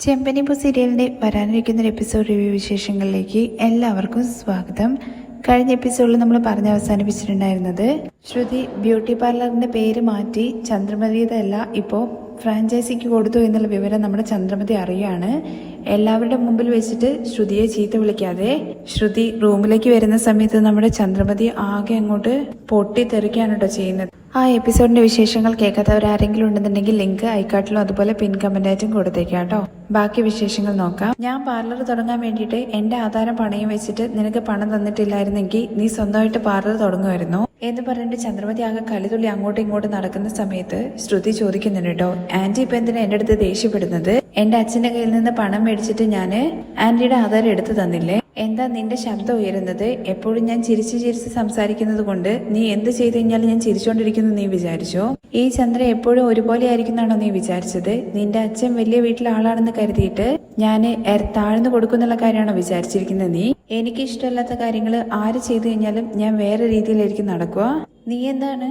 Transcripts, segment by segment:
ചെമ്പനിപ്പൂ സീരിയലിൻ്റെ വരാനിരിക്കുന്നൊരു episode review വിശേഷങ്ങളിലേക്ക് എല്ലാവർക്കും സ്വാഗതം. കഴിഞ്ഞ എപ്പിസോഡിൽ നമ്മൾ പറഞ്ഞ് അവസാനിപ്പിച്ചിട്ടുണ്ടായിരുന്നത് ശ്രുതി ബ്യൂട്ടി പാർലറിൻ്റെ പേര് മാറ്റി ചന്ദ്രമതിയതല്ല ഇപ്പോൾ ഫ്രാഞ്ചൈസിക്ക് കൊടുത്തു എന്നുള്ള വിവരം നമ്മുടെ ചന്ദ്രമതി അറിയാണ്. എല്ലാവരുടെ മുമ്പിൽ വെച്ചിട്ട് ശ്രുതിയെ ചീത്ത വിളിക്കാതെ ശ്രുതി റൂമിലേക്ക് വരുന്ന സമയത്ത് നമ്മുടെ ചന്ദ്രമതി ആകെ അങ്ങോട്ട് പൊട്ടിത്തെറിക്കാണ് കേട്ടോ ചെയ്യുന്നത്. ആ എപ്പിസോഡിന്റെ വിശേഷങ്ങൾ കേൾക്കാത്തവരാരെങ്കിലും ഉണ്ടെന്നുണ്ടെങ്കിൽ ലിങ്ക് ഐക്കാട്ടിലും അതുപോലെ പിൻ കമന്റായിട്ടും കൊടുത്തേക്കാം കേട്ടോ. ബാക്കി വിശേഷങ്ങൾ നോക്കാം. ഞാൻ പാർലർ തുടങ്ങാൻ വേണ്ടിയിട്ട് എന്റെ ആധാരം പണയം വെച്ചിട്ട് നിനക്ക് പണം തന്നിട്ടില്ലായിരുന്നെങ്കിൽ നീ സ്വന്തമായിട്ട് പാർലർ തുടങ്ങുമായിരുന്നു എന്ന് പറഞ്ഞിട്ട് ചന്ദ്രമതി ആകെ കലിതുള്ളി അങ്ങോട്ടും ഇങ്ങോട്ടും നടക്കുന്ന സമയത്ത് ശ്രുതി ചോദിക്കുന്നുണ്ട് കേട്ടോ, ആന്റി ഇപ്പൊ എന്തിനാ എന്റെ അടുത്ത് ദേഷ്യപ്പെടുന്നത്? എന്റെ അച്ഛന്റെ കയ്യിൽ നിന്ന് പണം മേടിച്ചിട്ട് ഞാന് ആന്റിയുടെ ആധാരം എടുത്തു തന്നില്ലേ? എന്താ നിന്റെ ശബ്ദം ഉയരുന്നത്? എപ്പോഴും ഞാൻ ചിരിച്ച് സംസാരിക്കുന്നത് കൊണ്ട് നീ എന്ത് ചെയ്തു കഴിഞ്ഞാലും ഞാൻ ചിരിച്ചോണ്ടിരിക്കുന്നു നീ വിചാരിച്ചോ? ഈ ചന്ദ്ര എപ്പോഴും ഒരുപോലെ ആയിരിക്കുന്നാണോ നീ വിചാരിച്ചത്? നിന്റെ അച്ഛൻ വലിയ വീട്ടിലെ ആളാണെന്ന് കരുതിയിട്ട് ഞാന് താഴ്ന്നു കൊടുക്കുന്നുള്ള കാര്യമാണോ വിചാരിച്ചിരിക്കുന്നത് നീ? എനിക്ക് ഇഷ്ടമല്ലാത്ത കാര്യങ്ങൾ ആര് ചെയ്തു കഴിഞ്ഞാലും ഞാൻ വേറെ രീതിയിലായിരിക്കും നടക്കുക. നീ എന്താണ്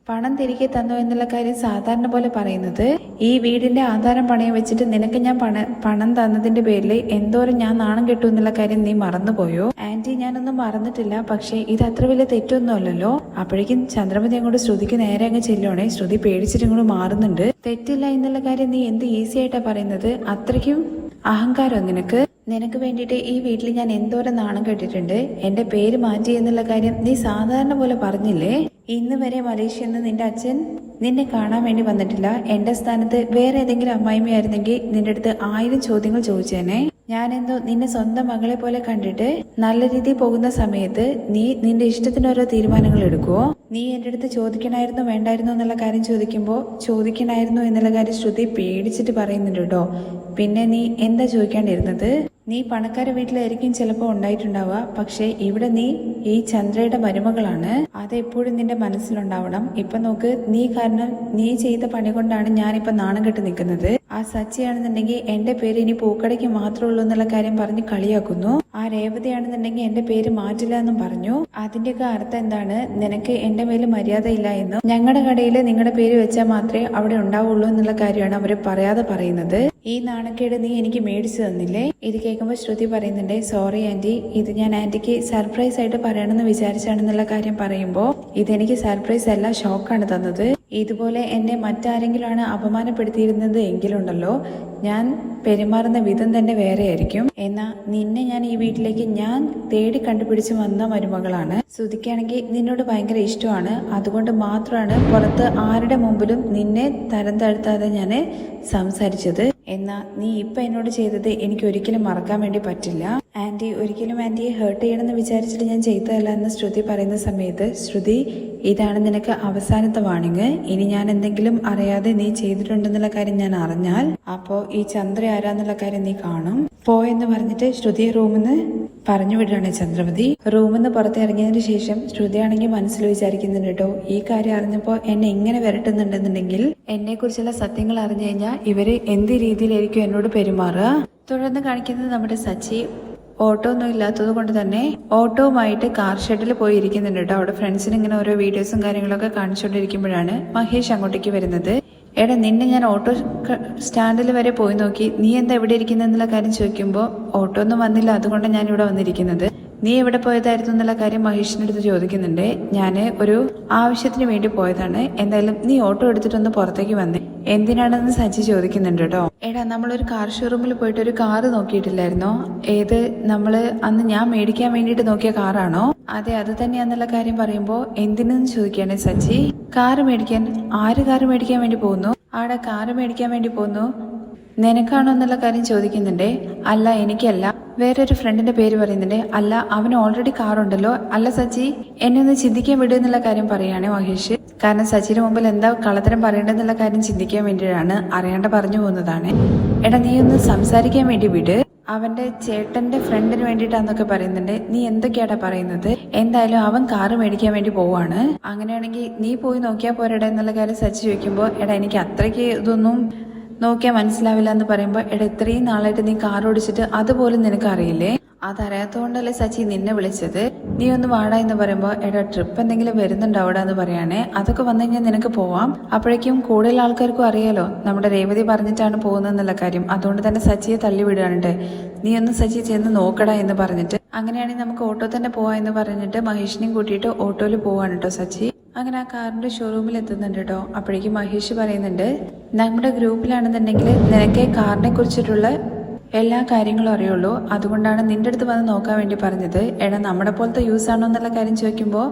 പണം തിരികെ തന്നു എന്നുള്ള കാര്യം സാധാരണ പോലെ പറയുന്നത്? ഈ വീടിന്റെ ആധാരം പണയം വെച്ചിട്ട് നിനക്ക് ഞാൻ പണം തന്നതിന്റെ പേരിൽ എന്തോരം ഞാൻ നാണം കെട്ടു എന്നുള്ള കാര്യം നീ മറന്നുപോയോ? ആന്റി ഞാനൊന്നും മറന്നിട്ടില്ല, പക്ഷെ ഇത് അത്ര വലിയ തെറ്റൊന്നും അല്ലല്ലോ. അപ്പോഴേക്കും ചന്ദ്രമതി അങ്ങോട്ട് ശ്രുതിക്ക് നേരെ അങ്ങ് ചെല്ലുവാണേ. ശ്രുതി പേടിച്ചിട്ട് ഇങ്ങോട്ട് മാറുന്നുണ്ട്. തെറ്റില്ല എന്നുള്ള കാര്യം നീ എന്ത് ഈസി ആയിട്ടാ പറയുന്നത്? അത്രയ്ക്കും അഹങ്കാരം നിനക്ക് വേണ്ടിയിട്ട് ഈ വീട്ടിൽ ഞാൻ എന്തോരം നാണം കേട്ടിട്ടുണ്ട്. എന്റെ പേര് മാറ്റി എന്നുള്ള കാര്യം നീ സാധാരണ പോലെ പറഞ്ഞില്ലേ? ഇന്ന് വരെ മലേഷ്യയിൽ നിന്ന് നിന്റെ അച്ഛൻ നിന്നെ കാണാൻ വേണ്ടി വന്നിട്ടില്ല. എന്റെ സ്ഥാനത്ത് വേറെ ഏതെങ്കിലും അമ്മായിമ്മയായിരുന്നെങ്കിൽ നിന്റെ അടുത്ത് 1000 ചോദ്യങ്ങൾ ചോദിച്ചേനെ. ഞാനെന്തോ നിന്നെ സ്വന്തം മകളെ പോലെ കണ്ടിട്ട് നല്ല രീതിയിൽ പോകുന്ന സമയത്ത് നീ നിന്റെ ഇഷ്ടത്തിന് ഓരോ തീരുമാനങ്ങൾ എടുക്കുവോ? നീ എന്റെ അടുത്ത് ചോദിക്കണായിരുന്നോ വേണ്ടായിരുന്നോ എന്നുള്ള കാര്യം ചോദിക്കുമ്പോ ചോദിക്കണായിരുന്നു എന്നുള്ള കാര്യം ശ്രുതി പേടിച്ചിട്ട് പറയുന്നുണ്ട് കേട്ടോ. പിന്നെ നീ എന്താ ചോദിക്കാണ്ടിരുന്നത്? നീ പണക്കാര വീട്ടിലായിരിക്കും ചിലപ്പോൾ ഉണ്ടായിട്ടുണ്ടാവുക, പക്ഷെ ഇവിടെ നീ ഈ ചന്ദ്രയുടെ മരുമകളാണ്. അതെപ്പോഴും നിന്റെ മനസ്സിലുണ്ടാവണം. ഇപ്പൊ നോക്ക്, നീ കാരണം നീ ചെയ്ത പണി കൊണ്ടാണ് ഞാനിപ്പോ നാണം കെട്ട് നിൽക്കുന്നത്. ആ സച്ചിയാണെന്നുണ്ടെങ്കിൽ എന്റെ പേര് ഇനി പൂക്കടയ്ക്ക് മാത്രമേ ഉള്ളൂ എന്നുള്ള കാര്യം പറഞ്ഞ് കളിയാക്കുന്നു. ആ രേവതിയാണെന്നുണ്ടെങ്കിൽ എന്റെ പേര് മാറ്റില്ല എന്നും പറഞ്ഞു. അതിന്റെയൊക്കെ അർത്ഥം എന്താണ്? നിനക്ക് എന്റെ മേല് മര്യാദ ഇല്ല എന്നും ഞങ്ങളുടെ കടയിൽ നിങ്ങളുടെ പേര് വെച്ചാൽ മാത്രമേ അവിടെ ഉണ്ടാവുള്ളൂ എന്നുള്ള കാര്യമാണ് അവര് പറയാതെ പറയുന്നത്. ഈ നാണക്കേട് നീ എനിക്ക് മേടിച്ചു തന്നില്ലേ? ഇത് കേൾക്കുമ്പോൾ ശ്രുതി പറയുന്നുണ്ട്, സോറി ആന്റി, ഇത് ഞാൻ ആന്റിക്ക് സർപ്രൈസ് ആയിട്ട് പറയണമെന്ന് വിചാരിച്ചാണെന്നുള്ള കാര്യം പറയുമ്പോൾ ഇതെനിക്ക് സർപ്രൈസ് അല്ല, ഷോക്കാണ് തന്നത്. ഇതുപോലെ എന്നെ മറ്റാരെങ്കിലുമാണ് അപമാനപ്പെടുത്തിയിരുന്നത് എങ്കിലുണ്ടല്ലോ ഞാൻ പെരുമാറുന്ന വിധം തന്നെ വേറെ ആയിരിക്കും. എന്നാ നിന്നെ ഞാൻ ഈ വീട്ടിലേക്ക് ഞാൻ തേടി കണ്ടുപിടിച്ച് വന്ന മരുമകളാണ്. ശ്രുതിക്കാണെങ്കിൽ നിന്നോട് ഭയങ്കര ഇഷ്ടമാണ്. അതുകൊണ്ട് മാത്രമാണ് പുറത്ത് ആരുടെ മുമ്പിലും നിന്നെ തരം താഴ്ത്താതെ ഞാൻ സംസാരിച്ചത്. എന്നാ നീ ഇപ്പൊ എന്നോട് ചെയ്തത് എനിക്ക് ഒരിക്കലും മറക്കാൻ വേണ്ടി പറ്റില്ല. ആന്റി ഒരിക്കലും ആന്റിയെ ഹേർട്ട് ചെയ്യണമെന്ന് വിചാരിച്ചിട്ട് ഞാൻ ചെയ്തതല്ല എന്ന് ശ്രുതി പറയുന്ന സമയത്ത്, ശ്രുതി ഇതാണ് നിനക്ക് അവസാനത്തെ വാണിങ്. ഇനി ഞാൻ എന്തെങ്കിലും അറിയാതെ നീ ചെയ്തിട്ടുണ്ടെന്നുള്ള കാര്യം ഞാൻ അറിഞ്ഞാൽ അപ്പോ ഈ ചന്ദ്ര ആരാന്നുള്ള കാര്യം നീ കാണും. പോയെന്ന് പറഞ്ഞിട്ട് ശ്രുതിയെ റൂമിന്ന് പറഞ്ഞു വിടുകയാണ് ചന്ദ്രമതി. റൂമിന്ന് പുറത്തിറങ്ങിയതിന് ശേഷം ശ്രുതിയാണെങ്കിൽ മനസ്സിൽ വിചാരിക്കുന്നുണ്ട് കേട്ടോ, ഈ കാര്യം അറിഞ്ഞപ്പോ എന്നെ ഇങ്ങനെ വരട്ടുന്നുണ്ടെന്നുണ്ടെങ്കിൽ എന്നെ കുറിച്ചുള്ള സത്യങ്ങൾ അറിഞ്ഞു കഴിഞ്ഞാൽ ഇവര് എന്ത് രീതിയിലായിരിക്കും എന്നോട് പെരുമാറുക. തുടർന്ന് കാണിക്കുന്നത് നമ്മുടെ സച്ചി ഓട്ടോ ഒന്നും ഇല്ലാത്തത് കൊണ്ട് തന്നെ ഓട്ടോവുമായിട്ട് കാർ ഷെഡിൽ പോയി ഇരിക്കുന്നുണ്ട് കേട്ടോ. അവിടെ ഫ്രണ്ട്സിന് ഇങ്ങനെ ഓരോ വീഡിയോസും കാര്യങ്ങളൊക്കെ കാണിച്ചുകൊണ്ടിരിക്കുമ്പോഴാണ് മഹേഷ് അങ്ങോട്ടേക്ക് വരുന്നത്. എടാ നിന്നെ ഞാൻ ഓട്ടോ സ്റ്റാൻഡിൽ വരെ പോയി നോക്കി, നീ എന്താ എവിടെ ഇരിക്കുന്നെന്നുള്ള കാര്യം ചോദിക്കുമ്പോൾ ഓട്ടോ ഒന്നും വന്നില്ല, അതുകൊണ്ട് ഞാൻ ഇവിടെ വന്നിരിക്കുന്നത്. നീ എവിടെ പോയതായിരുന്നു എന്നുള്ള കാര്യം മഹേഷിന്റെ അടുത്ത് ചോദിക്കുന്നുണ്ട്. ഞാന് ഒരു ആവശ്യത്തിന് വേണ്ടി പോയതാണ്. എന്തായാലും നീ ഓട്ടോ എടുത്തിട്ടൊന്ന് പുറത്തേക്ക് വന്നേ. എന്തിനാണെന്ന് സച്ചി ചോദിക്കുന്നുണ്ട് കേട്ടോ. എടാ നമ്മളൊരു കാർ ഷോറൂമിൽ പോയിട്ട് ഒരു കാറ് നോക്കിയിട്ടില്ലായിരുന്നോ? ഏത് നമ്മള് അന്ന് ഞാൻ മേടിക്കാൻ വേണ്ടിയിട്ട് നോക്കിയ കാറാണോ? അതെ അത് തന്നെയാന്നുള്ള കാര്യം പറയുമ്പോ എന്തിനെന്ന് ചോദിക്കുകയാണ് സച്ചി. കാറ് മേടിക്കാൻ? ആര് കാറ് മേടിക്കാൻ വേണ്ടി പോകുന്നു? ആടെ കാറ് മേടിക്കാൻ വേണ്ടി പോകുന്നു നിനക്കാണോ എന്നുള്ള കാര്യം ചോദിക്കുന്നുണ്ട്. അല്ല എനിക്കല്ല, വേറൊരു ഫ്രണ്ടിന്റെ പേര് പറയുന്നുണ്ട്. അല്ല അവന് ഓൾറെഡി കാറുണ്ടല്ലോ. അല്ല സച്ചി എന്നെ ഒന്ന് ചിന്തിക്കാൻ വിടുക എന്നുള്ള കാര്യം പറയുകയാണ് മഹേഷ്. കാരണം സച്ചിന് മുമ്പിൽ എന്താ കളത്തരം പറയേണ്ടതെന്നുള്ള കാര്യം ചിന്തിക്കാൻ വേണ്ടിയിട്ടാണ്, അറിയാണ്ട് പറഞ്ഞു പോകുന്നതാണ്. എടാ നീ ഒന്ന് സംസാരിക്കാൻ വേണ്ടി വിട്. അവന്റെ ചേട്ടന്റെ ഫ്രണ്ടിന് വേണ്ടിയിട്ടാന്നൊക്കെ പറയുന്നുണ്ട്. നീ എന്തൊക്കെയാടാ പറയുന്നത്? എന്തായാലും അവൻ കാറ് മേടിക്കാൻ വേണ്ടി പോവാണ്. അങ്ങനെയാണെങ്കിൽ നീ പോയി നോക്കിയാൽ പോരടാ എന്നുള്ള കാര്യം സച്ചി ചോദിക്കുമ്പോൾ എടാ എനിക്ക് അത്രയ്ക്ക് ഇതൊന്നും നോക്കിയാൽ മനസ്സിലാവില്ല എന്ന് പറയുമ്പോൾ എടാ ഇത്രയും നാളായിട്ട് നീ കാർ ഓടിച്ചിട്ട് അതുപോലും നിനക്ക് അറിയില്ലേ? അതറിയാത്തതുകൊണ്ടല്ലേ സച്ചി നിന്നെ വിളിച്ചത്. നീ ഒന്ന് വാടാ എന്ന് പറയുമ്പോൾ എടാ ട്രിപ്പ് എന്തെങ്കിലും വരുന്നുണ്ടോ അവിടെ എന്ന് പറയാണേ. അതൊക്കെ വന്നു കഴിഞ്ഞാൽ നിനക്ക് പോവാം. അപ്പോഴേക്കും കൂടുതൽ ആൾക്കാർക്കും അറിയാലോ നമ്മുടെ രേവതി പറഞ്ഞിട്ടാണ് പോകുന്നതെന്നുള്ള കാര്യം. അതുകൊണ്ട് തന്നെ സച്ചിയെ തള്ളിവിടുകയാണ്ട്ടെ. നീ ഒന്ന് സച്ചി ചെന്ന് നോക്കടാ എന്ന് പറഞ്ഞിട്ട് അങ്ങനെയാണെങ്കിൽ നമുക്ക് ഓട്ടോ തന്നെ പോവാ എന്ന് പറഞ്ഞിട്ട് മഹേഷിനെയും കൂട്ടിയിട്ട് ഓട്ടോയിൽ പോവാണ് കേട്ടോ സച്ചി. അങ്ങനെ ആ കാറിന്റെ ഷോറൂമിൽ എത്തുന്നുണ്ട് കേട്ടോ. അപ്പോഴേക്കും മഹേഷ് പറയുന്നുണ്ട്, നമ്മുടെ ഗ്രൂപ്പിലാണെന്നുണ്ടെങ്കിൽ നിനക്ക് കാറിനെ കുറിച്ചിട്ടുള്ള എല്ലാ കാര്യങ്ങളും അറിയുള്ളൂ, അതുകൊണ്ടാണ് നിന്റെ അടുത്ത് വന്ന് നോക്കാൻ വേണ്ടി പറഞ്ഞത്. എടാ നമ്മുടെ പോലത്തെ യൂസ് ആണോ എന്നുള്ള കാര്യം ചോദിക്കുമ്പോൾ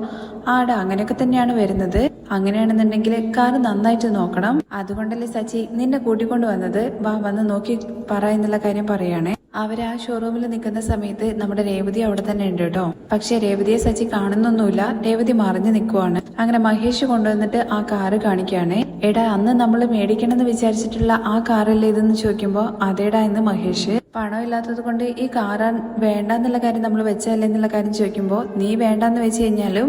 ആടാ അങ്ങനെയൊക്കെ തന്നെയാണ് വരുന്നത്, അങ്ങനെയാണെന്നുണ്ടെങ്കിൽ കാർ നന്നായിട്ട് നോക്കണം, അതുകൊണ്ടല്ലേ സച്ചി നിന്നെ കൂട്ടിക്കൊണ്ട് വന്നത്, വാ വന്ന് നോക്കി പറ എന്നുള്ള കാര്യം പറയുകയാണെ. അവർ ആ ഷോറൂമിൽ നിൽക്കുന്ന സമയത്ത് നമ്മുടെ രേവതി അവിടെ തന്നെ ഉണ്ട് കേട്ടോ. പക്ഷെ രേവതിയെ സച്ചി കാണുന്നൊന്നുമില്ല, രേവതി മറിഞ്ഞു നിൽക്കുവാണ്. അങ്ങനെ മഹേഷ് കൊണ്ടുവന്നിട്ട് ആ കാറ് കാണിക്കുകയാണ്. എടാ അന്ന് നമ്മൾ മേടിക്കണമെന്ന് വിചാരിച്ചിട്ടുള്ള ആ കാറല്ലേ ഇതെന്ന് ചോദിക്കുമ്പോൾ അതേടാ എന്ന് മഹേഷ്. പണം ഇല്ലാത്തത് കൊണ്ട് ഈ കാറ് വേണ്ടെന്നുള്ള കാര്യം നമ്മൾ വെച്ചല്ലേ എന്നുള്ള കാര്യം ചോദിക്കുമ്പോൾ നീ വേണ്ടെന്ന് വെച്ച് കഴിഞ്ഞാലും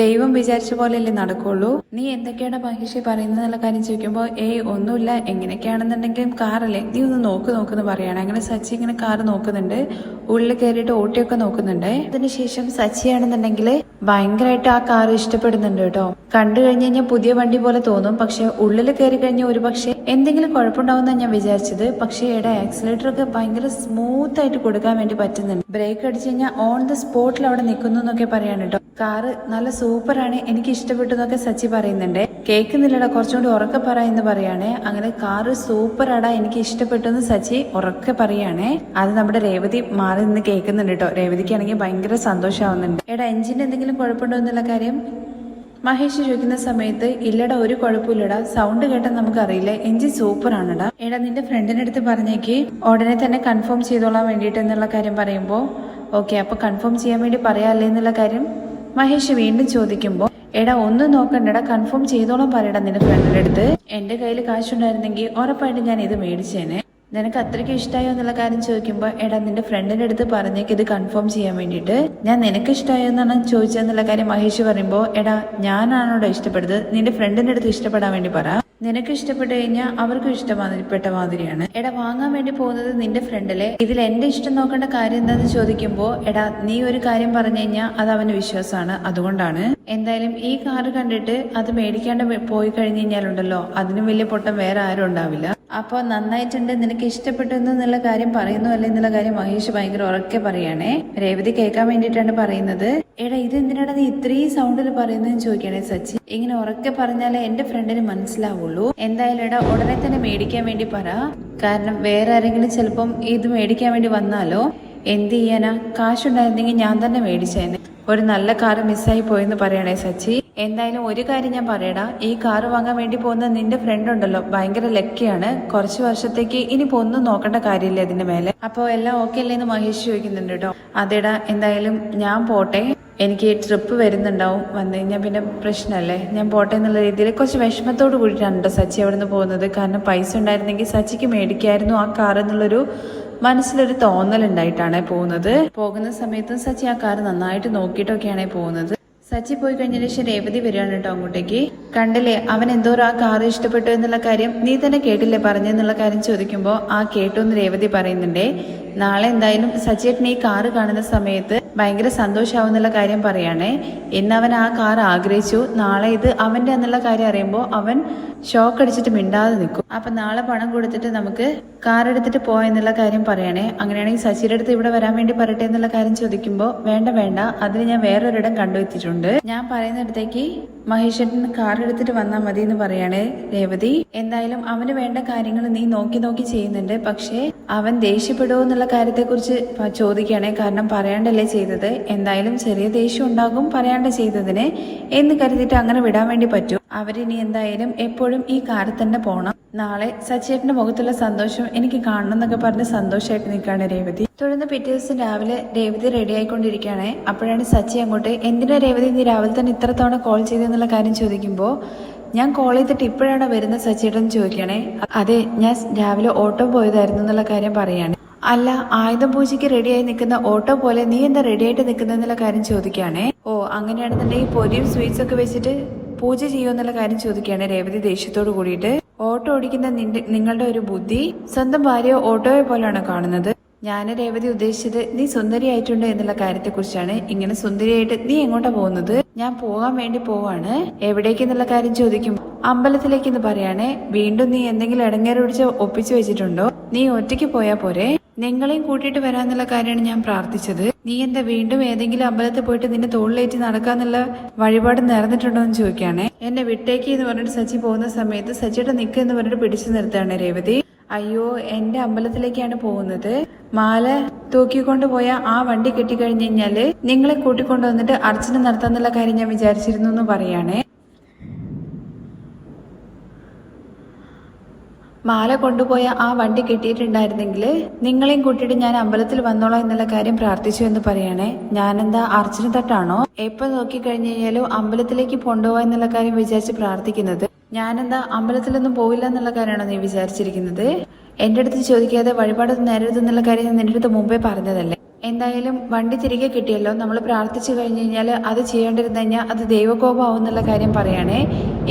ദൈവം വിചാരിച്ച പോലെയല്ലേ നടക്കുള്ളൂ, നീ എന്തൊക്കെയാണ് മഹേഷ് പറയുന്നതെന്നുള്ള കാര്യം ചോദിക്കുമ്പോൾ ഒന്നുമില്ല, എങ്ങനെയൊക്കെയാണെന്നുണ്ടെങ്കിലും കാറല്ലേ, നീ ഒന്ന് നോക്കുന്നു പറയാണ്. അങ്ങനെ സച്ചി ഇങ്ങനെ കാറ് നോക്കുന്നുണ്ട്, ഉള്ളിൽ കയറിയിട്ട് ഓട്ടിയൊക്കെ നോക്കുന്നുണ്ട്. അതിനുശേഷം സച്ചിയാണെന്നുണ്ടെങ്കിൽ ഭയങ്കരമായിട്ട് ആ കാർ ഇഷ്ടപ്പെടുന്നുണ്ട് കേട്ടോ. കണ്ടു കഴിഞ്ഞ് കഴിഞ്ഞാൽ പുതിയ വണ്ടി പോലെ തോന്നും, പക്ഷെ ഉള്ളിൽ കയറി കഴിഞ്ഞാൽ ഒരു പക്ഷെ എന്തെങ്കിലും കുഴപ്പമുണ്ടാവുമെന്നാണ് ഞാൻ വിചാരിച്ചത്. പക്ഷേ ആക്സിലേറ്റർ ഒക്കെ ഭയങ്കര സ്മൂത്ത് ആയിട്ട് കൊടുക്കാൻ വേണ്ടി പറ്റുന്നുണ്ട്. ബ്രേക്ക് അടിച്ചു കഴിഞ്ഞാൽ ഓൺ ദ സ്പോട്ടിൽ അവിടെ നിൽക്കുന്നു എന്നൊക്കെ പറയാണ് കേട്ടോ. കാറ് നല്ല സൂപ്പറാണ്, എനിക്ക് ഇഷ്ടപ്പെട്ടു എന്നൊക്കെ സച്ചി പറയുന്നുണ്ട്. കേൾക്കുന്നില്ലടാ, കുറച്ചുകൂടി ഉറക്കെ പറ എന്ന് പറയാണേ. അങ്ങനെ കാറ് സൂപ്പറാടാ, എനിക്ക് ഇഷ്ടപ്പെട്ടു എന്ന് സച്ചി ഉറക്കെ പറയാണേ. അത് നമ്മുടെ രേവതി മാറി നിന്ന് കേൾക്കുന്നുണ്ട് കേട്ടോ. രേവതിക്കാണെങ്കിൽ ഭയങ്കര സന്തോഷമാവുന്നുണ്ട്. എഞ്ചിന് എന്തെങ്കിലും കുഴപ്പമുണ്ടോ എന്നുള്ള കാര്യം മഹേഷ് ചോദിക്കുന്ന സമയത്ത് ഇല്ലടാ ഒരു കുഴപ്പമില്ലടാ, സൗണ്ട് കേട്ടാൽ നമുക്കറിയില്ല, എഞ്ചിൻ സൂപ്പറാണടാ. നിന്റെ ഫ്രണ്ടിന്റെ അടുത്ത് പറഞ്ഞേക്ക് ഉടനെ തന്നെ കൺഫേം ചെയ്തോളാൻ വേണ്ടിയിട്ട് എന്നുള്ള കാര്യം പറയുമ്പോൾ ഓക്കെ അപ്പൊ കൺഫേം ചെയ്യാൻ വേണ്ടി പറയാല്ലേ എന്നുള്ള കാര്യം മഹേഷ് വീണ്ടും ചോദിക്കുമ്പോൾ ഒന്നും നോക്കണ്ടടാ, കൺഫേം ചെയ്തോളം പറയടാ നിന്റെ ഫ്രണ്ടിന്റെ അടുത്ത്. എന്റെ കയ്യിൽ കാശുണ്ടായിരുന്നെങ്കിൽ ഉറപ്പായിട്ടും ഞാൻ ഇത് മേടിച്ചേനെ. നിനക്ക് അത്രയ്ക്ക് ഇഷ്ടമായോ എന്നുള്ള കാര്യം ചോദിക്കുമ്പോൾ നിന്റെ ഫ്രണ്ടിന്റെ അടുത്ത് പറഞ്ഞേക്ക് ഇത് കൺഫേം ചെയ്യാൻ വേണ്ടിയിട്ട്. ഞാൻ നിനക്ക് ഇഷ്ടമായോ എന്നാണ് ചോദിച്ചതെന്നുള്ള കാര്യം മഹേഷ് പറയുമ്പോൾ ഞാനാണോടാ ഇഷ്ടപ്പെടുന്നത്, നിന്റെ ഫ്രണ്ടിന്റെ അടുത്ത് ഇഷ്ടപ്പെടാൻ വേണ്ടി പറ. നിനക്ക് ഇഷ്ടപ്പെട്ടു കഴിഞ്ഞാൽ അവർക്കും ഇഷ്ടപ്പെട്ട മാതിരിയാണ്. വാങ്ങാൻ വേണ്ടി പോകുന്നത് നിന്റെ ഫ്രണ്ടിലെ, ഇതിൽ എന്റെ ഇഷ്ടം നോക്കേണ്ട കാര്യം എന്താന്ന് ചോദിക്കുമ്പോൾ നീ ഒരു കാര്യം പറഞ്ഞു കഴിഞ്ഞാൽ അത് അവന് വിശ്വാസമാണ്, അതുകൊണ്ടാണ്. എന്തായാലും ഈ കാറ് കണ്ടിട്ട് അത് മേടിക്കാണ്ട് പോയി കഴിഞ്ഞു കഴിഞ്ഞാലുണ്ടല്ലോ അതിനും വലിയ പൊട്ടം വേറെ ആരും ഉണ്ടാവില്ല. അപ്പൊ നന്നായിട്ടുണ്ട്, നിനക്ക് ഇഷ്ടപ്പെട്ടു എന്നുള്ള കാര്യം പറയുന്നു അല്ലേ എന്നുള്ള കാര്യം മഹേഷ് ഭയങ്കര ഉറക്കെ പറയാണേ. രേവതി കേൾക്കാൻ വേണ്ടിയിട്ടാണ് പറയുന്നത്. ഇത് എന്തിനാണ് നീ ഇത്രയും സൗണ്ടിൽ പറയുന്നതെന്ന് ചോദിക്കണേ സച്ചി. ഇങ്ങനെ ഉറക്കെ പറഞ്ഞാലേ എന്റെ ഫ്രണ്ടിന് മനസ്സിലാവുള്ളൂ. എന്തായാലും ഉടനെ തന്നെ മേടിക്കാൻ വേണ്ടി പറ, കാരണം വേറെ ആരെങ്കിലും ചിലപ്പം ഇത് മേടിക്കാൻ വേണ്ടി വന്നാലോ എന്ത് ചെയ്യാനാ, കാശുണ്ടായിരുന്നെങ്കിൽ ഞാൻ തന്നെ മേടിച്ചേനെ. ഒരു നല്ല കാറ് മിസ്സായി പോയെന്ന് പറയണേ സച്ചി. എന്തായാലും ഒരു കാര്യം ഞാൻ പറയടാ, ഈ കാറ് വാങ്ങാൻ വേണ്ടി പോകുന്ന നിന്റെ ഫ്രണ്ട് ഉണ്ടല്ലോ ഭയങ്കര ലക്കിയാണ്. കുറച്ച് വർഷത്തേക്ക് ഇനിയിപ്പോ ഒന്നും നോക്കേണ്ട കാര്യമില്ല ഇതിന്റെ മേലെ. അപ്പൊ എല്ലാം ഓക്കെ അല്ലേ എന്ന് മഹേഷ് ചോദിക്കുന്നുണ്ട് കേട്ടോ. അതേടാ എന്തായാലും ഞാൻ പോട്ടെ, എനിക്ക് ട്രിപ്പ് വരുന്നുണ്ടാവും, വന്നു കഴിഞ്ഞാൽ പിന്നെ പ്രശ്നമല്ലേ, ഞാൻ പോട്ടെ എന്നുള്ള രീതിയിൽ കുറച്ച് വിഷമത്തോട് കൂടിയിട്ടാണ് കേട്ടോ സച്ചി അവിടെ നിന്ന് പോകുന്നത്. കാരണം പൈസ ഉണ്ടായിരുന്നെങ്കിൽ സച്ചിക്ക് മേടിക്കായിരുന്നു ആ കാർ എന്നുള്ളൊരു മനസ്സിലൊരു തോന്നലുണ്ടായിട്ടാണ് പോകുന്ന സമയത്തും സച്ചി ആ കാർ നന്നായിട്ട് നോക്കിയിട്ടൊക്കെയാണ് പോകുന്നത്. സച്ചി പോയി കഴിഞ്ഞതിന് ശേഷം രേവതി വരികയാണ് കേട്ടോ അങ്ങോട്ടേക്ക്. കണ്ടില്ലേ അവൻ എന്തോരം ആ കാറ് ഇഷ്ടപ്പെട്ടു എന്നുള്ള കാര്യം നീ തന്നെ കേട്ടില്ലേ പറഞ്ഞെന്നുള്ള കാര്യം ചോദിക്കുമ്പോൾ കേട്ടു എന്ന് രേവതി പറയുന്നുണ്ടേ. നാളെ എന്തായാലും സച്ചിയേട്ടൻ ഈ കാറ് കാണുന്ന സമയത്ത് ഭയങ്കര സന്തോഷാവുന്നുള്ള കാര്യം പറയാണേ. ഇന്ന് അവൻ ആ കാർ ആഗ്രഹിച്ചു, നാളെ ഇത് അവന്റെ എന്നുള്ള കാര്യം അറിയുമ്പോൾ അവൻ ഷോക്ക് അടിച്ചിട്ട് മിണ്ടാതെ നിൽക്കും. അപ്പൊ നാളെ പണം കൊടുത്തിട്ട് നമുക്ക് കാർ എടുത്തിട്ട് പോയെന്നുള്ള കാര്യം പറയണേ. അങ്ങനെയാണെങ്കിൽ സച്ചിയുടെ അടുത്ത് ഇവിടെ വരാൻ വേണ്ടി പറയട്ടെ എന്നുള്ള കാര്യം ചോദിക്കുമ്പോൾ വേണ്ട, അതിന് ഞാൻ വേറൊരിടം കണ്ടുവെച്ചിട്ടുണ്ട്, ഞാൻ പറയുന്നിടത്തേക്ക് മഹേഷേട്ടൻ കാർ എടുത്തിട്ട് വന്നാൽ മതി എന്ന് പറയണേ രേവതി. എന്തായാലും അവന് വേണ്ട കാര്യങ്ങൾ നീ നോക്കി ചെയ്യുന്നുണ്ട്, പക്ഷേ അവൻ ദേഷ്യപ്പെടുമോ എന്നുള്ള കാര്യത്തെക്കുറിച്ച് ചോദിക്കണേ. കാരണം പറയാണ്ടല്ലേ ചെയ്തത്, എന്തായാലും ചെറിയ ദേഷ്യം ഉണ്ടാകും പറയാണ്ട് ചെയ്തതിന് എന്ന് കരുതിയിട്ട് അങ്ങനെ വിടാൻ വേണ്ടി പറ്റൂ. അവരിനി എന്തായാലും എപ്പോഴും ഈ കാറിൽ തന്നെ പോണം. നാളെ സച്ചിയേട്ടന്റെ മുഖത്തുള്ള സന്തോഷം എനിക്ക് കാണണം എന്നൊക്കെ പറഞ്ഞ് സന്തോഷമായിട്ട് നിൽക്കുകയാണ് രേവതി. തുടർന്ന് പിറ്റേ ദിവസം രാവിലെ രേവതി റെഡി ആയിക്കൊണ്ടിരിക്കുകയാണ്. അപ്പോഴാണ് സച്ചി അങ്ങോട്ട് എന്തിനാ രേവതി നീ രാവിലെ തന്നെ ഇത്ര തവണ കോൾ ചെയ്തെന്നുള്ള കാര്യം ചോദിക്കുമ്പോൾ ഞാൻ കോൾ ചെയ്തിട്ട് ഇപ്പോഴാണ് വരുന്ന സച്ചിയേട്ടൻ ചോദിക്കണേ. അതെ ഞാൻ രാവിലെ ഓട്ടോ പോയതായിരുന്നു എന്നുള്ള കാര്യം പറയാണ്. അല്ല ആയുധം പൂജയ്ക്ക് റെഡിയായി നിൽക്കുന്ന ഓട്ടോ പോലെ നീ എന്താ റെഡി ആയിട്ട് നിൽക്കുന്നുള്ള കാര്യം ചോദിക്കുകയാണേ. അങ്ങനെയാണെന്നുണ്ടെങ്കിൽ പൊരിയും സ്വീറ്റ്സ് ഒക്കെ വെച്ചിട്ട് പൂജ ചെയ്യുമെന്നുള്ള കാര്യം ചോദിക്കുകയാണ് രേവതി ദേഷ്യത്തോട് കൂടിയിട്ട്. ഓട്ടോ ഓടിക്കുന്ന നിങ്ങളുടെ ഒരു ബുദ്ധി സ്വന്തം ഭാര്യ ഓട്ടോയെ പോലെയാണ് കാണുന്നത്, ഞാൻ രേവതി ഉദ്ദേശിച്ചത് നീ സുന്ദരിയായിട്ടുണ്ട് എന്നുള്ള കാര്യത്തെക്കുറിച്ചാണ്. ഇങ്ങനെ സുന്ദരിയായിട്ട് നീ എങ്ങോട്ടാ പോകുന്നത്? ഞാൻ പോകാൻ വേണ്ടി പോവാണ്. എവിടേക്കെന്നുള്ള കാര്യം ചോദിക്കും. അമ്പലത്തിലേക്കെന്ന് പറയാണേ. വീണ്ടും നീ എന്തെങ്കിലും ഇടങ്ങേറ് പിടിച്ച് ഒപ്പിച്ചു വെച്ചിട്ടുണ്ടോ? നീ ഒറ്റയ്ക്ക് പോയാ പോരെ? നിങ്ങളെയും കൂട്ടിയിട്ട് വരാന്നുള്ള കാര്യമാണ് ഞാൻ പ്രാർത്ഥിച്ചത്. നീ എന്താ വീണ്ടും ഏതെങ്കിലും അമ്പലത്തിൽ പോയിട്ട് നിന്നെ തോളിലേറ്റി നടക്കാന്നുള്ള വഴിപാട് നേർന്നിട്ടുണ്ടോ എന്ന് ചോദിക്കാണേ. എന്നെ വിട്ടേക്ക് എന്ന് പറഞ്ഞിട്ട് സച്ചി പോകുന്ന സമയത്ത് സച്ചിയുടെ നിക്ക് എന്ന് പറഞ്ഞിട്ട് പിടിച്ചു നിർത്താണ് രേവതി. അയ്യോ, എന്റെ അമ്പലത്തിലേക്കാണ് പോകുന്നത്. മാല തൂക്കിക്കൊണ്ട് പോയ ആ വണ്ടി കെട്ടിക്കഴിഞ്ഞു കഴിഞ്ഞാല് നിങ്ങളെ കൂട്ടിക്കൊണ്ടു വന്നിട്ട് അർച്ചന നടത്താന്നുള്ള കാര്യം ഞാൻ വിചാരിച്ചിരുന്നു എന്ന് പറയാണേ. മാല കൊണ്ടുപോയ ആ വണ്ടി കിട്ടിയിട്ടുണ്ടായിരുന്നെങ്കിൽ നിങ്ങളെയും കൂട്ടിയിട്ട് ഞാൻ അമ്പലത്തിൽ വന്നോളാം എന്നുള്ള കാര്യം പ്രാർത്ഥിച്ചു എന്ന് പറയണേ. ഞാനെന്താ അർച്ചന തട്ടാണോ? എപ്പോ നോക്കിക്കഴിഞ്ഞു കഴിഞ്ഞാലും അമ്പലത്തിലേക്ക് കൊണ്ടുപോവാ എന്നുള്ള കാര്യം വിചാരിച്ച് പ്രാർത്ഥിക്കുന്നത്? ഞാനെന്താ അമ്പലത്തിലൊന്നും പോയില്ല എന്നുള്ള കാര്യമാണോ നീ വിചാരിച്ചിരിക്കുന്നത്? എന്റെ അടുത്ത് ചോദിക്കാതെ വഴിപാടൊന്നും നേരരുതെന്നുള്ള കാര്യം ഞാൻ നിന്റെ അടുത്ത് മുമ്പേ പറഞ്ഞതല്ലേ. എന്തായാലും വണ്ടി തിരികെ കിട്ടിയല്ലോ. നമ്മൾ പ്രാർത്ഥിച്ചു കഴിഞ്ഞു കഴിഞ്ഞാൽ അത് ചെയ്യേണ്ടിരുന്നു കഴിഞ്ഞാൽ അത് ദൈവകോപമാവും എന്നുള്ള കാര്യം പറയണേ.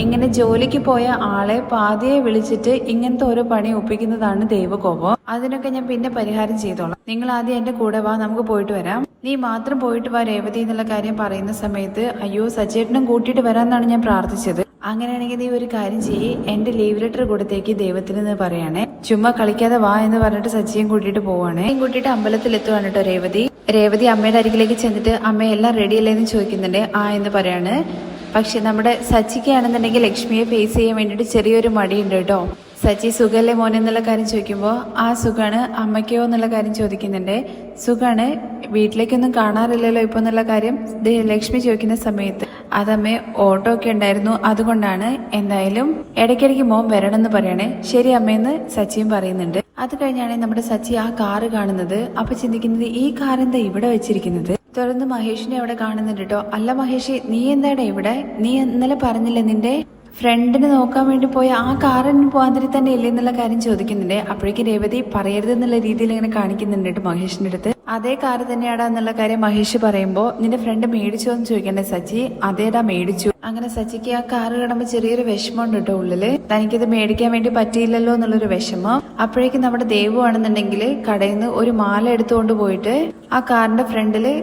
ഇങ്ങനെ ജോലിക്ക് പോയ ആളെ പാതിയെ വിളിച്ചിട്ട് ഇങ്ങനത്തെ ഓരോ പണി ഒപ്പിക്കുന്നതാണ് ദൈവകോപം. അതിനൊക്കെ ഞാൻ പിന്നെ പരിഹാരം ചെയ്തോളാം. നിങ്ങൾ ആദ്യം എന്റെ കൂടെ വാ, നമുക്ക് പോയിട്ട് വരാം. നീ മാത്രം പോയിട്ട് വാ രേവതി എന്നുള്ള കാര്യം പറയുന്ന സമയത്ത് അയ്യോ സച്ചേട്ടനും കൂട്ടിയിട്ട് വരാമെന്നാണ് ഞാൻ പ്രാർത്ഥിച്ചത്. അങ്ങനെയാണെങ്കിൽ നീ ഒരു കാര്യം ചെയ്യ്, എന്റെ ലീവ് ലെറ്റർ കൊടുത്തേക്ക് ദൈവത്തിന് പറയാണേ. ചുമ്മാ കളിക്കാതെ വാ എന്ന് പറഞ്ഞിട്ട് സച്ചിയും കൂട്ടിയിട്ട് പോവാണേ. കൂട്ടിയിട്ട് അമ്പലത്തിൽ എത്തുവാണ് കേട്ടോ രേവതി അമ്മയുടെ അരികിലേക്ക് ചെന്നിട്ട് അമ്മ എല്ലാം റെഡിയല്ലേ എന്ന് ചോദിക്കുന്നുണ്ട്. ആ എന്ന് പറയാണ്. പക്ഷെ നമ്മുടെ സച്ചിക്കാണെന്നുണ്ടെങ്കിൽ ലക്ഷ്മിയെ ഫേസ് ചെയ്യാൻ വേണ്ടിയിട്ട് ചെറിയൊരു മടിയുണ്ട് കേട്ടോ. സച്ചി സുഖല്ലേ മോനെ എന്നുള്ള കാര്യം ചോദിക്കുമ്പോൾ ആ സുഖാണ്. അമ്മയ്ക്കോ എന്നുള്ള കാര്യം ചോദിക്കുന്നുണ്ട്. സുഖാണ്, വീട്ടിലേക്കൊന്നും കാണാറില്ലല്ലോ ഇപ്പൊ എന്നുള്ള കാര്യം ലക്ഷ്മി ചോദിക്കുന്ന സമയത്ത് അതമ്മേ ഓട്ടോ ഒക്കെ ഉണ്ടായിരുന്നു, അതുകൊണ്ടാണ്. എന്തായാലും ഇടയ്ക്കിടയ്ക്ക് മോൻ വരണം എന്ന് പറയണേ. ശരി അമ്മയെന്ന് സച്ചിയും പറയുന്നുണ്ട്. അത് കഴിഞ്ഞാണ് നമ്മുടെ സച്ചി ആ കാറ് കാണുന്നത്. അപ്പൊ ചിന്തിക്കുന്നത് ഈ കാർ എന്താ ഇവിടെ വെച്ചിരിക്കുന്നത്? തുടർന്ന് മഹേഷിനെ അവിടെ കാണുന്നുണ്ട് കേട്ടോ. അല്ല മഹേഷ്, നീ എന്താടാ ഇവിടെ? നീ ഇന്നലെ പറഞ്ഞില്ലേ നിന്റെ ഫ്രണ്ടിനെ നോക്കാൻ വേണ്ടി പോയ ആ കാറിന് പോകാതിരി തന്നെ ഇല്ലേ എന്നുള്ള കാര്യം ചോദിക്കുന്നുണ്ട്. അപ്പോഴേക്കും രേവതി പറയരുത് എന്നുള്ള രീതിയിൽ ഇങ്ങനെ കാണിക്കുന്നുണ്ട് കേട്ടോ മഹേഷിന്റെ അടുത്ത്. അതേ കാറ് തന്നെയാടാ എന്നുള്ള കാര്യം മഹേഷ് പറയുമ്പോ നിന്റെ ഫ്രണ്ട് മേടിച്ചോ എന്ന് ചോദിക്കണ്ടേ സച്ചി. അതേടാ മേടിച്ചു. അങ്ങനെ സച്ചിക്ക് ആ കാറ് കാണുമ്പോ ചെറിയൊരു വിഷമമുണ്ട് കേട്ടോ ഉള്ളില്. തനിക്കിത് മേടിക്കാൻ വേണ്ടി പറ്റിയില്ലല്ലോ എന്നുള്ളൊരു വിഷമം. അപ്പോഴേക്കും നമ്മുടെ ദേവു ആണെന്നുണ്ടെങ്കിൽ കടയിൽ നിന്ന് ഒരു മാല എടുത്തുകൊണ്ട് പോയിട്ട് ആ കാറിന്റെ ഫ്രണ്ടില്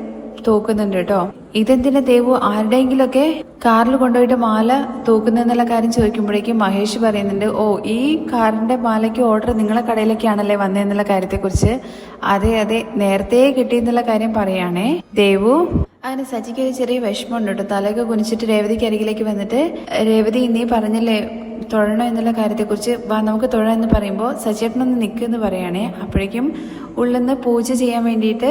തൂക്കുന്നുണ്ട് കേട്ടോ. ഇതെന്തിനാ ദേവു ആരുടെയെങ്കിലും ഒക്കെ കാറിൽ കൊണ്ടുപോയിട്ട് മാല തൂക്കുന്നെന്നുള്ള കാര്യം ചോദിക്കുമ്പോഴേക്കും മഹേഷ് പറയുന്നുണ്ട്, ഓ ഈ കാറിന്റെ മാലയ്ക്ക് ഓർഡർ നിങ്ങളെ കടയിലേക്കാണല്ലേ വന്നതെന്നുള്ള കാര്യത്തെക്കുറിച്ച്. അതെ അതെ, നേരത്തെ കിട്ടിയെന്നുള്ള കാര്യം പറയാണേ ദേവു. അങ്ങനെ സച്ചിക്ക് ഒരു ചെറിയ വിഷമമുണ്ട് കേട്ടോ. തലയൊക്കെ കുനിച്ചിട്ട് രേവതിക്ക് അരികിലേക്ക് വന്നിട്ട് രേവതി നീ പറഞ്ഞില്ലേ തൊഴണോ എന്നുള്ള കാര്യത്തെക്കുറിച്ച്, വാ നമുക്ക് തൊഴാം എന്ന് പറയുമ്പോൾ സച്ചേട്ടനൊന്ന് നിൽക്കുമെന്ന് പറയുകയാണേ. അപ്പോഴേക്കും ഉള്ളിന്ന് പൂജ ചെയ്യാൻ വേണ്ടിയിട്ട്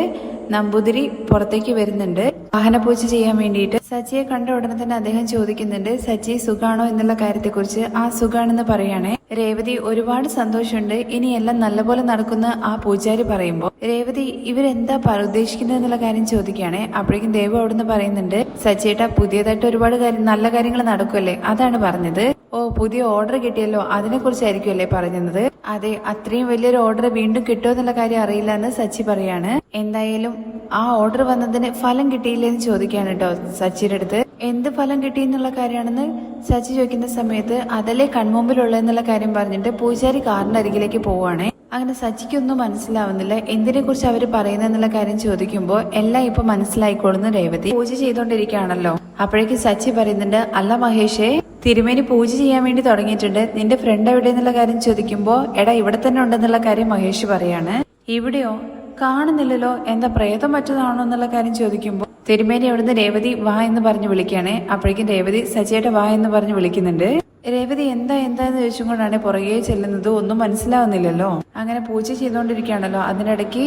നമ്പൂതിരി പുറത്തേക്ക് വരുന്നുണ്ട്. വാഹന പൂജ ചെയ്യാൻ വേണ്ടിയിട്ട് സച്ചിയെ കണ്ട ഉടനെ തന്നെ അദ്ദേഹം ചോദിക്കുന്നുണ്ട്, സച്ചി സുഖാണോ എന്നുള്ള കാര്യത്തെക്കുറിച്ച്. ആ സുഖാണെന്ന് പറയുകയാണേ. രേവതി ഒരുപാട് സന്തോഷമുണ്ട്, ഇനി എല്ലാം നല്ലപോലെ നടക്കുന്ന ആ പൂജാരി പറയുമ്പോൾ രേവതി ഇവരെന്താ ഉദ്ദേശിക്കുന്നത് എന്നുള്ള കാര്യം ചോദിക്കുകയാണേ. അപ്പോഴേക്കും ദേവു അവിടുന്ന് പറയുന്നുണ്ട്, സച്ചിയേട്ടാ പുതിയതായിട്ട് ഒരുപാട് നല്ല കാര്യങ്ങൾ നടക്കുമല്ലേ, അതാണ് പറഞ്ഞത്. ഓ പുതിയ ഓർഡർ കിട്ടിയല്ലോ, അതിനെ കുറിച്ചായിരിക്കുമല്ലേ പറഞ്ഞത്? അതെ, അത്രയും വലിയൊരു ഓർഡർ വീണ്ടും കിട്ടുമോ എന്നുള്ള കാര്യം അറിയില്ല എന്ന് സച്ചി പറയാണ്. എന്തായാലും ആ ഓർഡർ വന്നതിന് ഫലം കിട്ടിയില്ലെന്ന് ചോദിക്കാണ് കേട്ടോ സച്ചിയുടെ അടുത്ത്. എന്ത് ഫലം കിട്ടി എന്നുള്ള കാര്യമാണെന്ന് സച്ചി ചോദിക്കുന്ന സമയത്ത് അതല്ലേ കൺമുമ്പിലുള്ള എന്നുള്ള കാര്യം പറഞ്ഞിട്ട് പൂജാരി കാറിന്റെ അരികിലേക്ക് പോവാണേ. അങ്ങനെ സച്ചിക്കൊന്നും മനസ്സിലാവുന്നില്ല എന്തിനെ കുറിച്ച് അവര് പറയുന്നെന്നുള്ള കാര്യം ചോദിക്കുമ്പോൾ എല്ലാം ഇപ്പൊ മനസ്സിലായിക്കോളുന്നു രേവതി. പൂജ ചെയ്തോണ്ടിരിക്കുകയാണല്ലോ. അപ്പോഴേക്കും സച്ചി പറയുന്നുണ്ട്, അല്ല മഹേഷേ തിരുമേനി പൂജ ചെയ്യാൻ വേണ്ടി തുടങ്ങിയിട്ടുണ്ട്, നിന്റെ ഫ്രണ്ട് എവിടെ എന്നുള്ള കാര്യം ചോദിക്കുമ്പോ എടാ ഇവിടെ തന്നെ ഉണ്ടെന്നുള്ള കാര്യം മഹേഷ് പറയാണ്. ഇവിടെയോ? കാണുന്നില്ലല്ലോ, എന്താ പ്രേതം പറ്റതാണോ എന്നുള്ള കാര്യം ചോദിക്കുമ്പോൾ തിരുമേനി അവിടുന്ന് രേവതി വാ എന്ന് പറഞ്ഞ് വിളിക്കുകയാണേ. അപ്പോഴേക്കും രേവതി സച്ചിയുടെ വാ എന്ന് പറഞ്ഞ് വിളിക്കുന്നുണ്ട്. രേവതി എന്താന്ന് ചോദിച്ചുകൊണ്ടാണ് പുറകെ ചെല്ലുന്നത്. ഒന്നും മനസ്സിലാവുന്നില്ലല്ലോ. അങ്ങനെ പൂജ ചെയ്തുകൊണ്ടിരിക്കുകയാണല്ലോ. അതിനിടയ്ക്ക്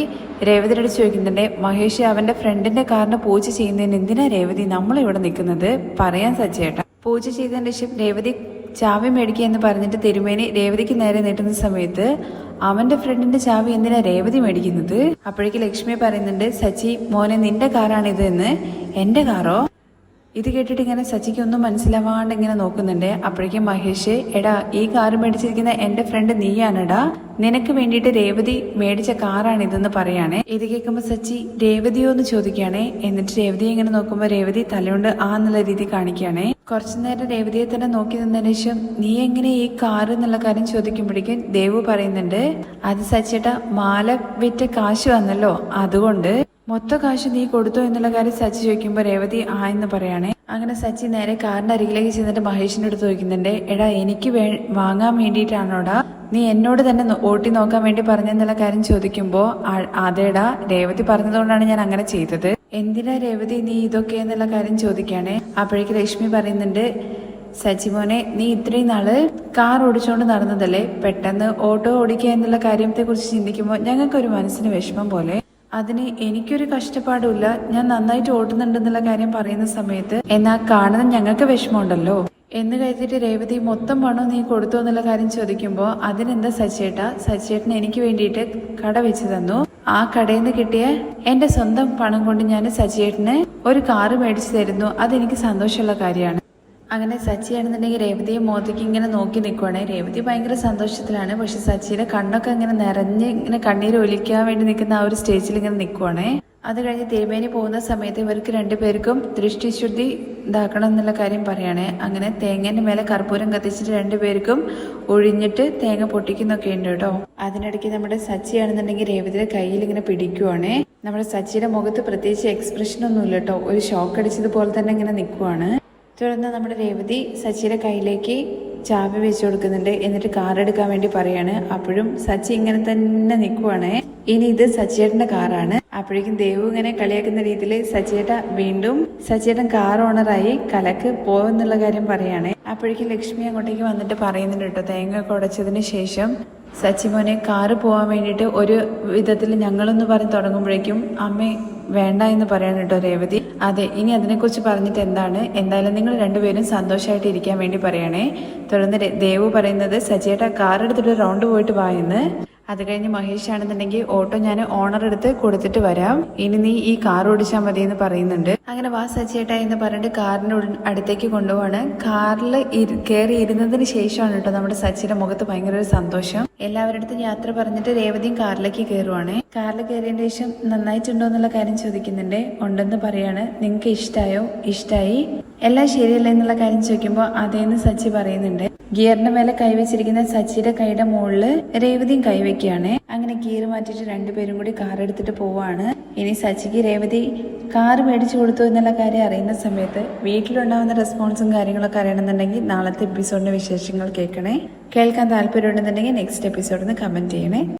രേവതിയുടെ അടുത്ത് ചോദിക്കുന്നുണ്ട്, മഹേഷ് അവന്റെ ഫ്രണ്ടിന്റെ കാറിന് പൂജ ചെയ്യുന്നതിന് എന്തിനാ രേവതി നമ്മളിവിടെ നിൽക്കുന്നത്? പറയാൻ സച്ചിയേട്ടാ. പൂജ ചെയ്തതിന് ശേഷം രേവതി ചാവി മേടിക്കുക എന്ന് പറഞ്ഞിട്ട് തിരുമേനി രേവതിക്ക് നേരെ നീട്ടുന്ന സമയത്ത് അവന്റെ ഫ്രണ്ടിന്റെ ചാവി എന്തിനാ രേവതി മേടിക്കുന്നത്? അപ്പോഴേക്ക് ലക്ഷ്മി പറയുന്നുണ്ട്, സച്ചി മോനെ നിന്റെ കാറാണിത് എന്ന്. എന്റെ കാറോ? ഇത് കേട്ടിട്ട് ഇങ്ങനെ സച്ചിക്ക് ഒന്നും മനസ്സിലാവാണ്ട് ഇങ്ങനെ നോക്കുന്നുണ്ട്. അപ്പോഴേക്കും മഹേഷ്, എടാ ഈ കാറ് മേടിച്ചിരിക്കുന്ന എന്റെ ഫ്രണ്ട് നീയാണെടാ, നിനക്ക് വേണ്ടിയിട്ട് രേവതി മേടിച്ച കാറാണിതെന്ന് പറയാണേ. ഇത് കേൾക്കുമ്പോ സച്ചി രേവതിയോ എന്ന് ചോദിക്കുകയാണേ. എന്നിട്ട് രേവതിയെ ഇങ്ങനെ നോക്കുമ്പോ രേവതി തലയുണ്ട് ആ എന്നുള്ള രീതി കാണിക്കുകയാണേ. കുറച്ചു നേരം രേവതിയെ തന്നെ നോക്കി നിന്നതിന് ശേഷം നീ എങ്ങനെ ഈ കാർ എന്നുള്ള കാര്യം ചോദിക്കുമ്പോഴേക്കും ദേവു പറയുന്നുണ്ട്, അത് സച്ചിയേട്ടാ മാല വിറ്റ കാശ് വന്നല്ലോ, അതുകൊണ്ട് മൊത്ത കാശ് നീ കൊടുത്തോ എന്നുള്ള കാര്യം സച്ചി ചോദിക്കുമ്പോൾ രേവതി എന്ന് പറയുകയാണെ. അങ്ങനെ സച്ചി നേരെ കാറിന്റെ അരികിലേക്ക് ചെന്നിട്ട് മഹേഷിന്റെ അടുത്ത് ചോദിക്കുന്നുണ്ട്, എടാ എനിക്ക് വാങ്ങാൻ വേണ്ടിയിട്ടാണോടാ നീ എന്നോട് തന്നെ ഓട്ടി നോക്കാൻ വേണ്ടി പറഞ്ഞെന്നുള്ള കാര്യം ചോദിക്കുമ്പോ അതേടാ രേവതി പറഞ്ഞതുകൊണ്ടാണ് ഞാൻ അങ്ങനെ ചെയ്തത്. എന്തിനാ രേവതി നീ ഇതൊക്കെ എന്നുള്ള കാര്യം ചോദിക്കുകയാണെ. അപ്പോഴേക്ക് ലക്ഷ്മി പറയുന്നുണ്ട്, സച്ചിമോനെ നീ ഇത്രയും നാള് കാർ ഓടിച്ചോണ്ട് നടന്നതല്ലേ, പെട്ടെന്ന് ഓട്ടോ ഓടിക്കുക എന്നുള്ള കാര്യത്തെ കുറിച്ച് ചിന്തിക്കുമ്പോൾ ഞങ്ങൾക്കൊരു മനസ്സിന് വിഷമം പോലെ. അതിന് എനിക്കൊരു കഷ്ടപ്പാടുമില്ല, ഞാൻ നന്നായിട്ട് ഓട്ടുന്നുണ്ടെന്നുള്ള കാര്യം പറയുന്ന സമയത്ത് എന്നാ കാണുന്ന ഞങ്ങൾക്ക് വിഷമമുണ്ടല്ലോ എന്ന് കരുതിയിട്ട് രേവതി മൊത്തം പണം നീ കൊടുത്തു എന്നുള്ള കാര്യം ചോദിക്കുമ്പോൾ അതിനെന്താ സച്ചിയേട്ടൻ എനിക്ക് വേണ്ടിയിട്ട് കട വെച്ച് തന്നു, ആ കടയിൽ നിന്ന് കിട്ടിയ എന്റെ സ്വന്തം പണം കൊണ്ട് ഞാൻ സച്ചിയേട്ടന് ഒരു കാറ് മേടിച്ചു തരുന്നു, അതെനിക്ക് സന്തോഷമുള്ള കാര്യമാണ്. അങ്ങനെ സച്ചിയാണെന്നുണ്ടെങ്കിൽ രേവതിയെ മോത്തേക്ക് ഇങ്ങനെ നോക്കി നിൽക്കുവാണ്. രേവതി ഭയങ്കര സന്തോഷത്തിലാണ്. പക്ഷെ സച്ചിയുടെ കണ്ണൊക്കെ ഇങ്ങനെ നിറഞ്ഞ് ഇങ്ങനെ കണ്ണീര് ഒലിക്കാൻ വേണ്ടി നിൽക്കുന്ന ആ ഒരു സ്റ്റേജിൽ ഇങ്ങനെ നിൽക്കുവാണേ. അത് കഴിഞ്ഞ് തിരുമേനി പോകുന്ന സമയത്ത് ഇവർക്ക് രണ്ടുപേർക്കും ദൃഷ്ടിശുദ്ധി ഇതാക്കണം എന്നുള്ള കാര്യം പറയണേ. അങ്ങനെ തേങ്ങേന്റെ മേലെ കർപ്പൂരം കത്തിച്ചിട്ട് രണ്ടുപേർക്കും ഒഴിഞ്ഞിട്ട് തേങ്ങ പൊട്ടിക്കുന്നൊക്കെ ഉണ്ട് കേട്ടോ. അതിനിടയ്ക്ക് നമ്മുടെ സച്ചിയാണെന്നുണ്ടെങ്കിൽ രേവതിയുടെ കയ്യിൽ ഇങ്ങനെ പിടിക്കുവാണേ. നമ്മുടെ സച്ചിയുടെ മുഖത്ത് പ്രത്യേകിച്ച് എക്സ്പ്രഷൻ ഒന്നുമില്ല കേട്ടോ, ഒരു ഷോക്ക് അടിച്ചതുപോലെ തന്നെ ഇങ്ങനെ നിൽക്കുവാണ്. തുടർന്ന് നമ്മുടെ രേവതി സച്ചിയുടെ കയ്യിലേക്ക് ചാവി വെച്ചു കൊടുക്കുന്നുണ്ട്. എന്നിട്ട് കാർ എടുക്കാൻ വേണ്ടി പറയാണ്. അപ്പോഴും സച്ചി ഇങ്ങനെ തന്നെ നിൽക്കുവാണ്. ഇനി ഇത് സച്ചിയേട്ടന്റെ കാറാണ്. അപ്പോഴേക്കും ദേവു ഇങ്ങനെ കളിയാക്കുന്ന രീതിയിൽ സച്ചിയേട്ടൻ കാർ ഓണറായി കലക്ക് പോവെന്നുള്ള കാര്യം പറയാണ്. അപ്പോഴേക്കും ലക്ഷ്മി അങ്ങോട്ടേക്ക് വന്നിട്ട് പറയുന്നുണ്ട് കേട്ടോ, തേങ്ങ കുടച്ചതിന് ശേഷം സച്ചിമോനെ കാറ് പോവാൻ വേണ്ടിയിട്ട് ഒരു വിധത്തിൽ ഞങ്ങളൊന്ന് പറഞ്ഞ് തുടങ്ങുമ്പോഴേക്കും അമ്മേ വേണ്ട എന്ന് പറയാണ് കേട്ടോ രേവതി. അതെ, ഇനി അതിനെക്കുറിച്ച് പറഞ്ഞിട്ട് എന്തായാലും നിങ്ങൾ രണ്ടുപേരും സന്തോഷമായിട്ട് ഇരിക്കാൻ വേണ്ടി പറയണേ. തുടർന്ന് ദേവു പറയുന്നത്, സച്ചിയേട്ടാ കാർ എടുത്തിട്ട് റൗണ്ട് പോയിട്ട് വായെന്ന്. അത് കഴിഞ്ഞ് മഹേഷ് ആണെന്നുണ്ടെങ്കിൽ ഓട്ടോ ഞാൻ ഓണർ എടുത്ത് കൊടുത്തിട്ട് വരാം, ഇനി നീ ഈ കാർ ഓടിച്ചാൽ മതി എന്ന് പറയുന്നുണ്ട്. അങ്ങനെ വാ സച്ചിയേട്ടാ എന്ന് പറഞ്ഞിട്ട് കാറിന്റെ അടുത്തേക്ക് കൊണ്ടുപോവാണ്. കാറിൽ കയറി ഇരുന്നതിന് ശേഷമാണ് കേട്ടോ നമ്മുടെ സച്ചിയുടെ മുഖത്ത് ഭയങ്കര ഒരു സന്തോഷം. എല്ലാവരുടെ അടുത്തും യാത്ര പറഞ്ഞിട്ട് രേവതിയും കാറിലേക്ക് കയറുവാണ്. കാറിൽ കയറിയതിന് ശേഷം നന്നായിട്ടുണ്ടോ എന്നുള്ള കാര്യം ചോദിക്കുന്നുണ്ട്. ഉണ്ടെന്ന് പറയാണ്. നിങ്ങൾക്ക് ഇഷ്ടായി എല്ലാം ശരിയല്ല എന്നുള്ള കാര്യം ചോദിക്കുമ്പോൾ അതേന്ന് സച്ചി പറയുന്നുണ്ട്. ഗിയറിന്റെ മേലെ കൈവച്ചിരിക്കുന്ന സച്ചിയുടെ കൈയുടെ മുകളില് രേവതിയും കൈവയ്ക്കുകയാണ്. അങ്ങനെ ഗിയർ മാറ്റിയിട്ട് രണ്ടുപേരും കൂടി കാർ എടുത്തിട്ട് പോവാണ്. ഇനി സച്ചിക്ക് രേവതി കാർ മേടിച്ചു കൊടുത്തു എന്നുള്ള കാര്യം അറിയുന്ന സമയത്ത് വീട്ടിലുണ്ടാവുന്ന റെസ്പോൺസും കാര്യങ്ങളൊക്കെ അറിയണമെന്നുണ്ടെങ്കിൽ നാളത്തെ എപ്പിസോഡിന്റെ വിശേഷങ്ങൾ കേൾക്കാൻ താല്പര്യമുണ്ടെന്നുണ്ടെങ്കിൽ നെക്സ്റ്റ് എപ്പിസോഡിൽ നിന്ന് കമന്റ് ചെയ്യണേ.